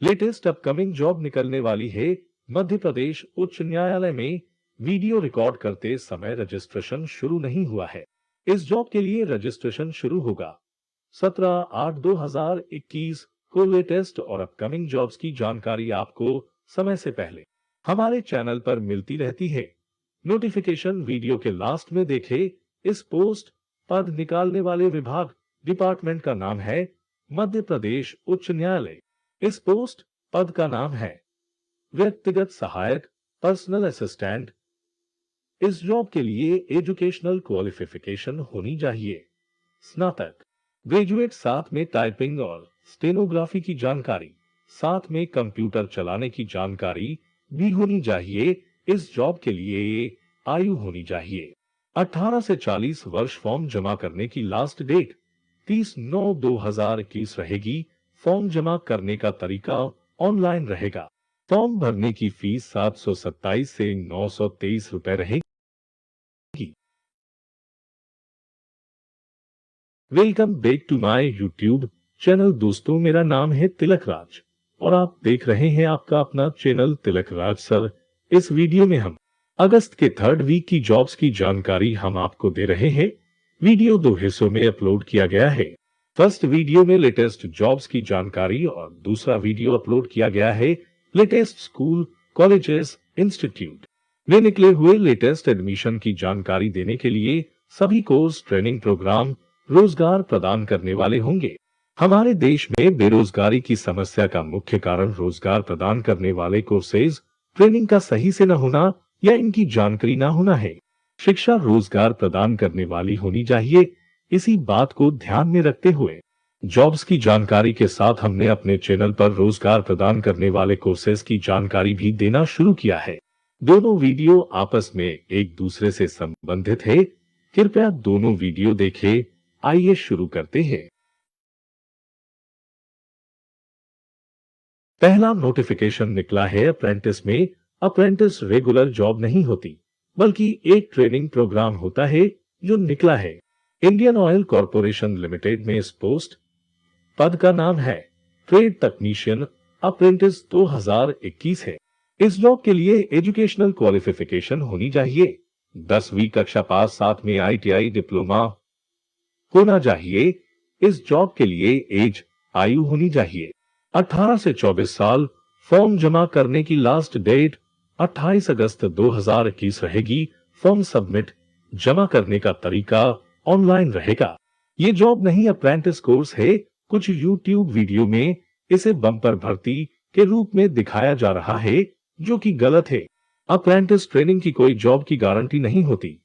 Latest upcoming job निकलने वाली है। मध्य प्रदेश उच्च न्यायालय में वीडियो रिकॉर्ड करते समय रजिस्ट्रेशन शुरू नहीं हुआ है। इस जॉब के लिए रजिस्ट्रेशन शुरू होगा 17/8/2021 को। लेटेस्ट और अपकमिंग जॉब्स की जानकारी आपको समय से पहले हमारे चैनल पर मिलती रहती है। नोटिफिकेशन वीडियो के लास्ट में देखें। इस पोस्ट पद निकालने वाले विभाग डिपार्टमेंट का नाम है मध्य प्रदेश उच्च न्यायालय। इस पोस्ट पद का नाम है व्यक्तिगत सहायक, पर्सनल असिस्टेंट। इस जॉब के लिए एजुकेशनल क्वालिफिकेशन होनी चाहिए स्नातक, ग्रेजुएट, साथ में टाइपिंग और स्टेनोग्राफी की जानकारी, साथ में कंप्यूटर चलाने की जानकारी भी होनी चाहिए। इस जॉब के लिए आयु होनी चाहिए 18 से 40 वर्ष। फॉर्म जमा करने की लास्ट डेट 30/9/2021 रहेगी। फॉर्म जमा करने का तरीका ऑनलाइन रहेगा। फॉर्म भरने की फीस 727 से 923 रुपए रहेगी। Welcome back to my YouTube channel. दोस्तों, मेरा नाम है तिलक राज और आप देख रहे हैं आपका अपना चैनल तिलक राज सर। इस वीडियो में हम अगस्त के 3rd वीक की जॉब्स की जानकारी हम आपको दे रहे हैं। वीडियो 2 हिस्सों में अपलोड किया गया है। फर्स्ट वीडियो में लेटेस्ट जॉब्स की जानकारी और दूसरा वीडियो अपलोड किया गया है लेटेस्ट स्कूल, कॉलेजेस, इंस्टीट्यूट में निकले हुए लेटेस्ट एडमिशन की जानकारी देने के लिए। सभी कोर्स, ट्रेनिंग प्रोग्राम रोजगार प्रदान करने वाले होंगे। हमारे देश में बेरोजगारी की समस्या का मुख्य कारण रोजगार प्रदान करने वाले कोर्सेज, ट्रेनिंग का सही से न होना या इनकी जानकारी न होना है। शिक्षा रोजगार प्रदान करने वाली होनी चाहिए। इसी बात को ध्यान में रखते हुए जॉब्स की जानकारी के साथ हमने अपने चैनल पर रोजगार प्रदान करने वाले कोर्सेज की जानकारी भी देना शुरू किया है। दोनों वीडियो आपस में एक दूसरे से संबंधित है। कृपया दोनों वीडियो देखें। आइए शुरू करते हैं। पहला नोटिफिकेशन निकला है अप्रेंटिस में। अप्रेंटिस रेगुलर जॉब नहीं होती बल्कि एक ट्रेनिंग प्रोग्राम होता है जो निकला है इंडियन ऑयल कॉरपोरेशन लिमिटेड में। इस पोस्ट पद का नाम है ट्रेड टेक्नीशियन अप्रेंटिस 2021 है। इस जॉब के लिए एजुकेशनल क्वालिफिकेशन होनी चाहिए 10वीं कक्षा पास, साथ में ITI डिप्लोमा होना चाहिए। इस जॉब के लिए एज आयु होनी चाहिए 18 से 24 साल। फॉर्म जमा करने की लास्ट डेट 28 अगस्त 2021 रहेगी। फॉर्म सबमिट जमा करने का तरीका ऑनलाइन रहेगा। ये जॉब नहीं अप्रेंटिस कोर्स है। कुछ यूट्यूब वीडियो में इसे बम्पर भर्ती के रूप में दिखाया जा रहा है जो कि गलत है। अप्रेंटिस ट्रेनिंग की कोई जॉब की गारंटी नहीं होती।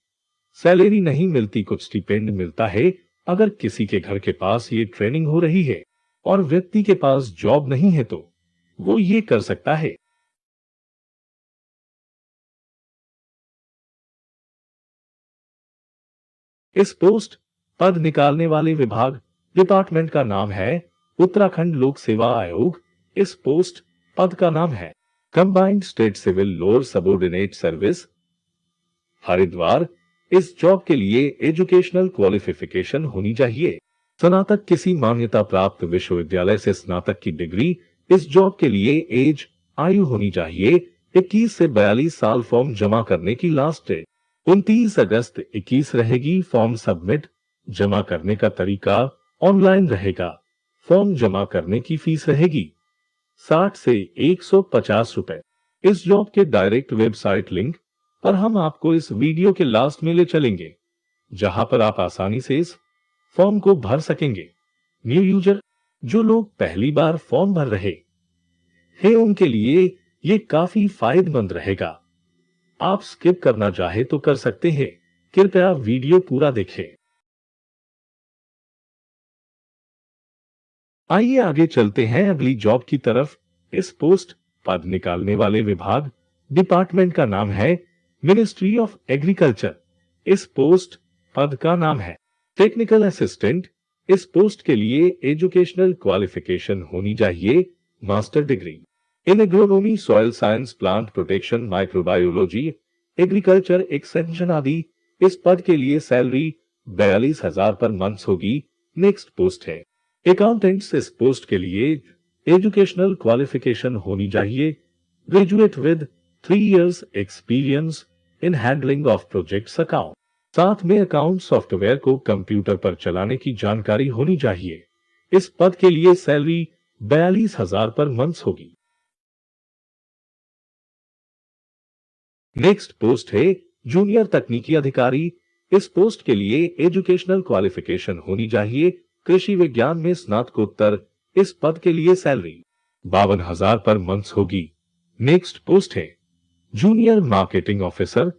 सैलरी नहीं मिलती, कुछ स्टिपेंड मिलता है। अगर किसी के घर के पास ये ट्रेनिंग हो रही है और व्यक्ति के पास जॉब नहीं है तो वो ये कर सकता है। इस पोस्ट पद निकालने वाले विभाग डिपार्टमेंट का नाम है उत्तराखंड लोक सेवा आयोग। इस पोस्ट पद का नाम है combined state civil lower subordinate service Haridwar. इस जॉब के लिए एजुकेशनल क्वालिफिकेशन होनी चाहिए स्नातक, किसी मान्यता प्राप्त विश्वविद्यालय से स्नातक की डिग्री। इस जॉब के लिए एज आयु होनी चाहिए 21 से 42 साल। फॉर्म जमा करने की लास्ट डेट 29 अगस्त 21 रहेगी। फॉर्म सबमिट जमा करने का तरीका ऑनलाइन रहेगा। फॉर्म जमा करने की फीस रहेगी 60 से 150 रुपए। इस जॉब के डायरेक्ट वेबसाइट लिंक पर हम आपको इस वीडियो के लास्ट में ले चलेंगे जहां पर आप आसानी से इस फॉर्म को भर सकेंगे। न्यू यूजर, जो लोग पहली बार फॉर्म भर रहे हैं उनके लिए ये काफी फायदेमंद रहेगा। आप स्किप करना चाहे तो कर सकते हैं। कृपया वीडियो पूरा देखें। आइए आगे चलते हैं अगली जॉब की तरफ। इस पोस्ट पद निकालने वाले विभाग डिपार्टमेंट का नाम है मिनिस्ट्री ऑफ एग्रीकल्चर। इस पोस्ट पद का नाम है टेक्निकल असिस्टेंट। इस पोस्ट के लिए एजुकेशनल क्वालिफिकेशन होनी चाहिए master degree in agronomy, soil science, plant protection, microbiology, agriculture extension आदि। इस पद के लिए सैलरी 42,000 पर मंथ होगी। नेक्स्ट पोस्ट है अकाउंटेंट्स। इस पोस्ट के लिए एजुकेशनल क्वालिफिकेशन होनी चाहिए। Graduate with 3 years experience in handling of projects account. साथ में अकाउंट सॉफ्टवेयर को कंप्यूटर पर चलाने की जानकारी होनी चाहिए। इस पद के लिए सैलरी 42,000 पर मंथ होगी। नेक्स्ट पोस्ट है जूनियर तकनीकी अधिकारी। इस पोस्ट के लिए एजुकेशनल क्वालिफिकेशन होनी चाहिए। कृषि विज्ञान में स्नातकोत्तर। इस पद के लिए सैलरी 52,000 पर मंथ होगी। नेक्स्ट पोस्ट है जूनियर मार्केटिंग ऑफिसर।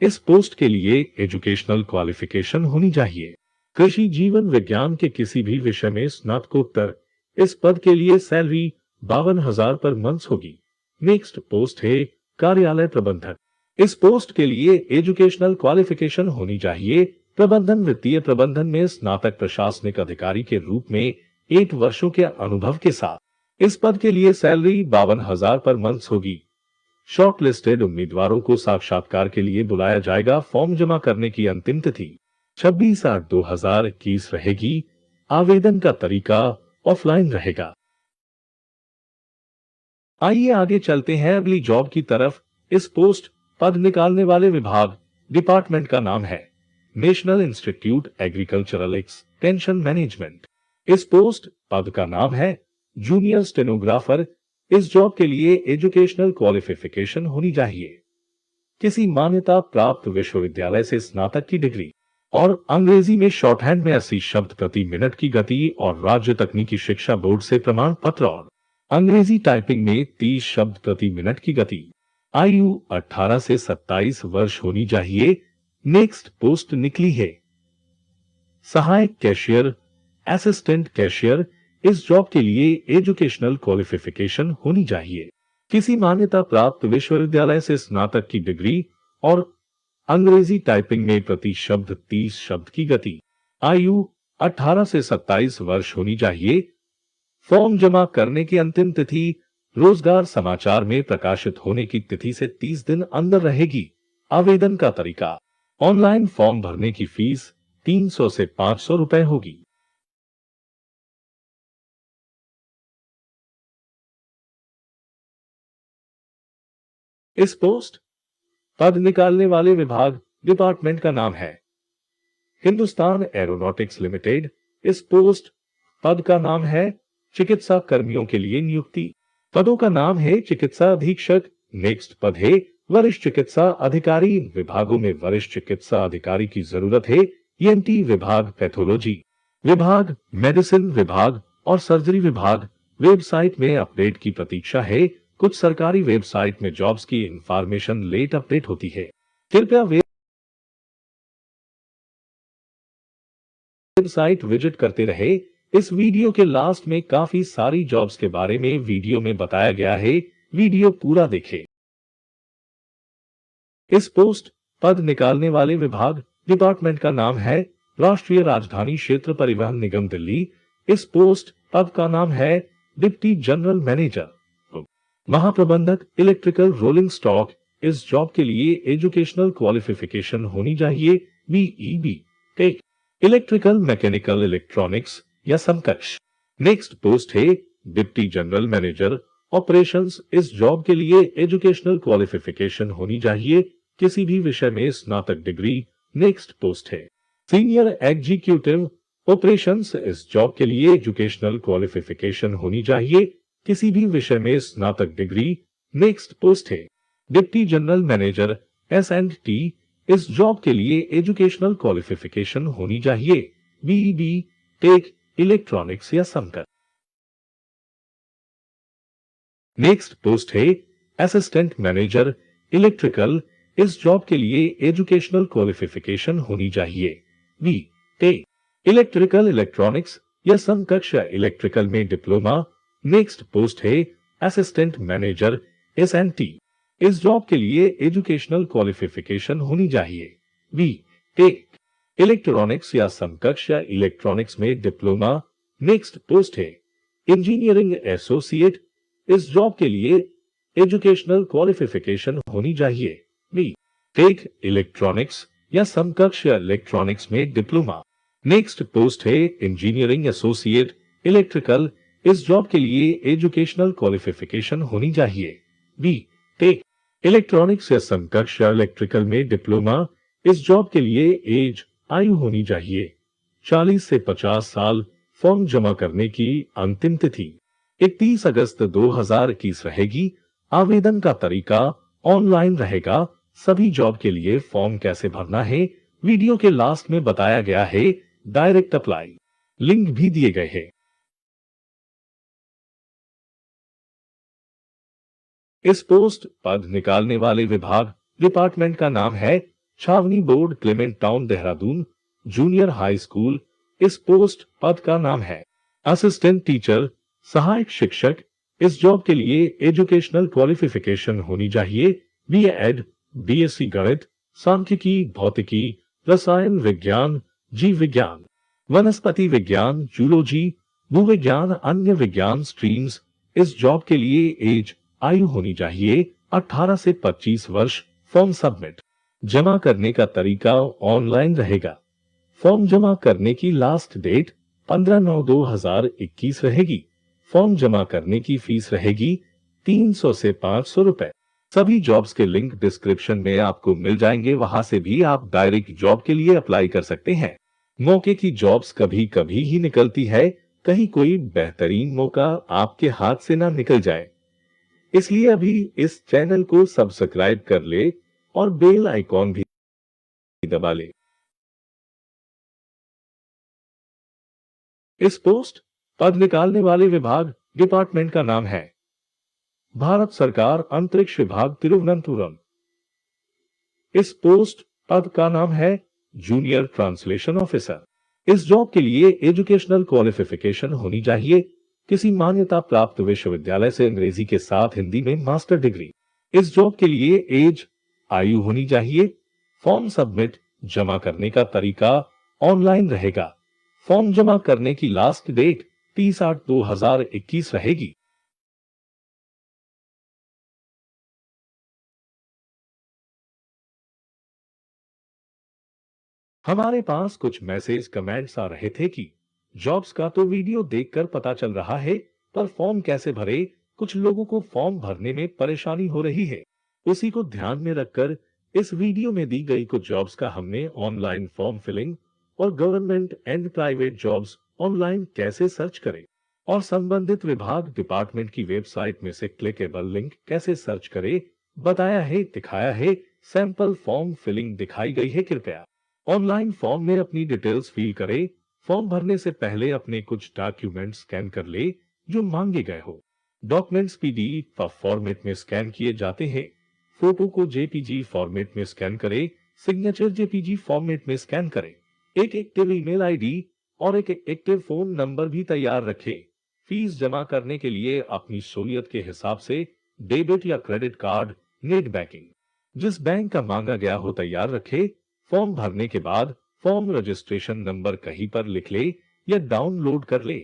इस पोस्ट के लिए एजुकेशनल क्वालिफिकेशन होनी चाहिए। कृषि जीवन विज्ञान के किसी भी विषय में स्नातकोत्तर। इस पद के लिए सैलरी 52,000 पर मंथ होगी। नेक्स्ट पोस्ट है कार्यालय प्रबंधक। इस पोस्ट के लिए एजुकेशनल क्वालिफिकेशन होनी चाहिए। प्रबंधन वित्तीय प्रबंधन में स्नातक प्रशासनिक अधिकारी के रूप में 8 वर्षों के अनुभव के साथ। इस पद के लिए सैलरी 52,000 पर मंथ होगी। शॉर्टलिस्टेड उम्मीदवारों को साक्षात्कार के लिए बुलाया जाएगा। फॉर्म जमा करने की अंतिम तिथि 26/8/2021 रहेगी। आवेदन का तरीका ऑफलाइन रहेगा। आइए आगे चलते हैं अगली जॉब की तरफ। इस पोस्ट पद निकालने वाले विभाग डिपार्टमेंट का नाम है national institute agricultural extension management. इस पोस्ट पद का नाम है जूनियर स्टेनोग्राफर। इस जॉब के लिए एजुकेशनल क्वालिफिकेशन होनी चाहिए। किसी मान्यता प्राप्त विश्वविद्यालय से स्नातक की डिग्री और अंग्रेजी में शॉर्टहैंड में 80 शब्द प्रति मिनट की गति और राज्य तकनीकी शिक्षा बोर्ड से प्रमाण पत्र और अंग्रेजी टाइपिंग में 30 शब्द प्रति मिनट की गति। आयु 18 से 27 वर्ष होनी चाहिए। नेक्स्ट पोस्ट निकली है सहायक कैशियर, असिस्टेंट कैशियर। इस जॉब के लिए एजुकेशनल क्वालिफिकेशन होनी चाहिए। किसी मान्यता प्राप्त विश्वविद्यालय से स्नातक की डिग्री और अंग्रेजी टाइपिंग में प्रति शब्द 30 शब्द की गति। आयु 18 से 27 वर्ष होनी चाहिए। फॉर्म जमा करने की अंतिम तिथि रोजगार समाचार में प्रकाशित होने की तिथि से 30 दिन अंदर रहेगी। आवेदन का तरीका ऑनलाइन। फॉर्म भरने की फीस 300 से 500 रुपए होगी। इस पोस्ट पद निकालने वाले विभाग डिपार्टमेंट का नाम है हिंदुस्तान एरोनॉटिक्स लिमिटेड। इस पोस्ट पद का नाम है चिकित्सा कर्मियों के लिए नियुक्ति। पदों का नाम है चिकित्सा अधीक्षक। नेक्स्ट पद है वरिष्ठ चिकित्सा अधिकारी। विभागों में वरिष्ठ चिकित्सा अधिकारी की जरूरत है। ईएनटी विभाग, पैथोलॉजी विभाग, मेडिसिन विभाग और सर्जरी विभाग। वेबसाइट में अपडेट की प्रतीक्षा है। कुछ सरकारी वेबसाइट में जॉब्स की इंफॉर्मेशन लेट अपडेट होती है। कृपया वेबसाइट विजिट करते रहे। इस वीडियो के लास्ट में काफी सारी जॉब्स के बारे में वीडियो में बताया गया है। वीडियो पूरा देखें। इस पोस्ट पद निकालने वाले विभाग डिपार्टमेंट का नाम है राष्ट्रीय राजधानी क्षेत्र परिवहन निगम दिल्ली। इस पोस्ट पद का नाम है डिप्टी जनरल मैनेजर, महाप्रबंधक इलेक्ट्रिकल रोलिंग स्टॉक। इस जॉब के लिए एजुकेशनल क्वालिफिकेशन होनी चाहिए। बीईबी, टेक, इलेक्ट्रिकल, मैकेनिकल, इलेक्ट्रॉनिक्स या समकक्ष। नेक्स्ट पोस्ट है डिप्टी जनरल मैनेजर ऑपरेशंस। इस जॉब के लिए एजुकेशनल क्वालिफिकेशन होनी चाहिए। किसी भी विषय में स्नातक डिग्री। नेक्स्ट पोस्ट है सीनियर एग्जीक्यूटिव ऑपरेशंस। इस जॉब के लिए एजुकेशनल क्वालिफिकेशन होनी चाहिए। किसी भी विषय में स्नातक डिग्री। नेक्स्ट पोस्ट है डिप्टी जनरल मैनेजर S&T। इस जॉब के लिए एजुकेशनल क्वालिफिकेशन होनी चाहिए। बीईबी, टेक, इलेक्ट्रॉनिक्स या समकक्ष। नेक्स्ट पोस्ट है असिस्टेंट मैनेजर इलेक्ट्रिकल। इस जॉब के लिए एजुकेशनल क्वालिफिकेशन होनी चाहिए। बी टेक, इलेक्ट्रिकल, इलेक्ट्रॉनिक्स या समकक्ष या इलेक्ट्रिकल में डिप्लोमा। नेक्स्ट पोस्ट है असिस्टेंट मैनेजर S&T। इस जॉब के लिए एजुकेशनल क्वालिफिकेशन होनी चाहिए। बी टेक, इलेक्ट्रॉनिक्स या समकक्ष या इलेक्ट्रॉनिक्स में डिप्लोमा। नेक्स्ट पोस्ट है इंजीनियरिंग एसोसिएट। इस जॉब के लिए एजुकेशनल क्वालिफिकेशन होनी चाहिए। बी टेक, इलेक्ट्रॉनिक्स या समकक्ष या इलेक्ट्रॉनिक्स में डिप्लोमा। नेक्स्ट पोस्ट है इंजीनियरिंग एसोसिएट इलेक्ट्रिकल। इस जॉब के लिए एजुकेशनल क्वालिफिकेशन होनी चाहिए। बी टेक इलेक्ट्रॉनिक्स या समकक्ष या इलेक्ट्रिकल में डिप्लोमा। इस जॉब के लिए एज आयु होनी चाहिए 40 से 50 साल। फॉर्म जमा करने की अंतिम तिथि 31 अगस्त 2021 रहेगी। आवेदन का तरीका ऑनलाइन रहेगा। सभी जॉब के लिए फॉर्म कैसे भरना है वीडियो के लास्ट में बताया गया है। डायरेक्ट अप्लाई लिंक भी दिए गए हैं। इस पोस्ट पद निकालने वाले विभाग डिपार्टमेंट का नाम है छावनी board Clement town Dehradun junior high school. इस पोस्ट पद का नाम है असिस्टेंट टीचर सहायक शिक्षक। इस जॉब के लिए एजुकेशनल क्वालिफिकेशन होनी चाहिए बीएड बीएससी गणित सांख्यिकी भौतिकी रसायन विज्ञान जीव विज्ञान वनस्पति विज्ञान जूलॉजी भूविज्ञान अन्य विज्ञान स्ट्रीम्स। इस जॉब के लिए एज आयु होनी चाहिए 18 से 25 वर्ष। फॉर्म सबमिट जमा करने का तरीका ऑनलाइन रहेगा। फॉर्म जमा करने की लास्ट डेट 15/9/2021 रहेगी। फॉर्म जमा करने की फीस रहेगी 300 से 500 रुपए। सभी जॉब्स के लिंक डिस्क्रिप्शन में आपको मिल जाएंगे, वहां से भी आप डायरेक्ट जॉब के लिए अप्लाई कर सकते हैं। मौके की जॉब्स कभी कभी ही निकलती है, कहीं कोई बेहतरीन मौका आपके हाथ से ना निकल जाए, इसलिए अभी इस चैनल को सब्सक्राइब कर ले और बेल आइकॉन भी दबा ले। इस पोस्ट पद निकालने वाले विभाग डिपार्टमेंट का नाम है भारत सरकार अंतरिक्ष विभाग तिरुवनंतपुरम। इस पोस्ट पद का नाम है जूनियर ट्रांसलेशन ऑफिसर। इस जॉब के लिए एजुकेशनल क्वालिफिकेशन होनी चाहिए किसी मान्यता प्राप्त विश्वविद्यालय से अंग्रेजी के साथ हिंदी में मास्टर डिग्री। इस जॉब के लिए एज आयु होनी चाहिए। फॉर्म सबमिट जमा करने का तरीका ऑनलाइन रहेगा। फॉर्म जमा करने की लास्ट डेट 30/8/2021 रहेगी। हमारे पास कुछ मैसेज कमेंट्स आ रहे थे कि जॉब्स का तो वीडियो देखकर पता चल रहा है, पर फॉर्म कैसे भरे। कुछ लोगों को फॉर्म भरने में परेशानी हो रही है। उसी को ध्यान में रखकर इस वीडियो में दी गई कुछ जॉब्स का हमने ऑनलाइन फॉर्म फिलिंग और government and private jobs online कैसे सर्च करें और संबंधित विभाग डिपार्टमेंट की वेबसाइट में से क्लिकेबल लिंक कैसे सर्च करें बताया है, दिखाया है। सैंपल फॉर्म फिलिंग दिखाई गई है। कृपया ऑनलाइन फॉर्म में अपनी डिटेल्स फिल करें। फॉर्म भरने से पहले अपने कुछ डॉक्यूमेंट स्कैन कर ले जो मांगे गए हो। डॉक्यूमेंट्स पीडीएफ फॉर्मेट में स्कैन किए जाते हैं। फोटो को जेपीजी फॉर्मेट में स्कैन करें। सिग्नेचर जेपीजी फॉर्मेट में स्कैन करें। एक एक्टिव ईमेल आईडी और एक एक्टिव फोन नंबर भी तैयार रखें। फीस जमा करने के लिए अपनी सहूलियत के हिसाब से डेबिट या क्रेडिट कार्ड नेट बैंकिंग जिस बैंक का मांगा गया हो तैयार रखे। फॉर्म भरने के बाद फॉर्म रजिस्ट्रेशन नंबर कहीं पर लिख ले या डाउनलोड कर ले।